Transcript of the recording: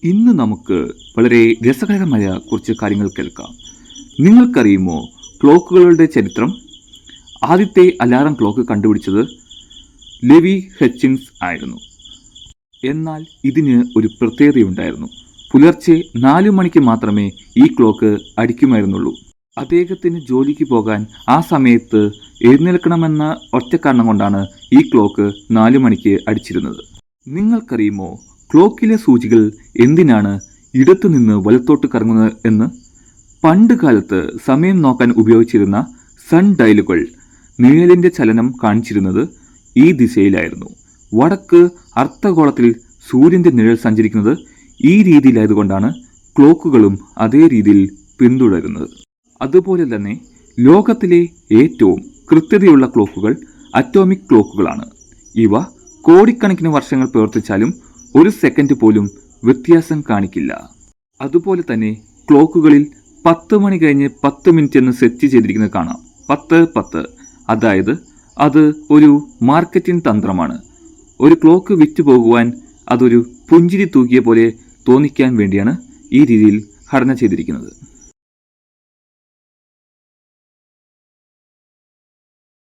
ഇന്ന് നമുക്ക് വളരെ രസകരമായ കുറച്ച് കാര്യങ്ങൾ കേൾക്കാം. നിങ്ങൾക്കറിയുമോ ക്ലോക്കുകളുടെ ചരിത്രം? ആദ്യത്തെ അലാറം ക്ലോക്ക് കണ്ടുപിടിച്ചത് ലെവി ഹച്ചിൻസ് ആയിരുന്നു. എന്നാൽ ഇതിന് ഒരു പ്രത്യേകതയുണ്ടായിരുന്നു. പുലർച്ചെ 4 മണിക്ക് മാത്രമേ ഈ ക്ലോക്ക് അടിക്കുമായിരുന്നുള്ളൂ. അദ്ദേഹത്തിന് ജോലിക്ക് പോകാൻ ആ സമയത്ത് എഴുന്നേൽക്കണമെന്ന ഒറ്റ കാരണം കൊണ്ടാണ് ഈ ക്ലോക്ക് 4 മണിക്ക് അടിച്ചിരുന്നത്. നിങ്ങൾക്കറിയുമോ ക്ലോക്കിലെ സൂചികൾ എന്തിനാണ് ഇടത്തുനിന്ന് വലത്തോട്ട് കറങ്ങുന്നത് എന്ന്? പണ്ട് കാലത്ത് സമയം നോക്കാൻ ഉപയോഗിച്ചിരുന്ന സൺ ഡയലുകൾ നിഴലിന്റെ ചലനം കാണിച്ചിരുന്നത് ഈ ദിശയിലായിരുന്നു. വടക്ക് അർദ്ധഗോളത്തിൽ സൂര്യന്റെ നിഴൽ സഞ്ചരിക്കുന്നത് ഈ രീതിയിലായതുകൊണ്ടാണ് ക്ലോക്കുകളും അതേ രീതിയിൽ പിന്തുടരുന്നത്. അതുപോലെ തന്നെ ലോകത്തിലെ ഏറ്റവും കൃത്യതയുള്ള ക്ലോക്കുകൾ അറ്റോമിക് ക്ലോക്കുകളാണ്. ഇവ കോടിക്കണക്കിന് വർഷങ്ങൾ പ്രവർത്തിച്ചാലും 1 സെക്കൻഡ് പോലും വ്യത്യാസം കാണിക്കില്ല. അതുപോലെ തന്നെ ക്ലോക്കുകളിൽ 10 മണി കഴിഞ്ഞ് 10 മിനിറ്റ് എന്ന് സെറ്റ് ചെയ്തിരിക്കുന്നത് കാണാം. 10:10. അതായത് അത് ഒരു മാർക്കറ്റിംഗ് തന്ത്രമാണ്. ഒരു ക്ലോക്ക് വിറ്റുപോകുവാൻ അതൊരു പുഞ്ചിരി തൂക്കിയ പോലെ തോന്നിക്കാൻ വേണ്ടിയാണ് ഈ രീതിയിൽ ഘടന ചെയ്തിരിക്കുന്നത്.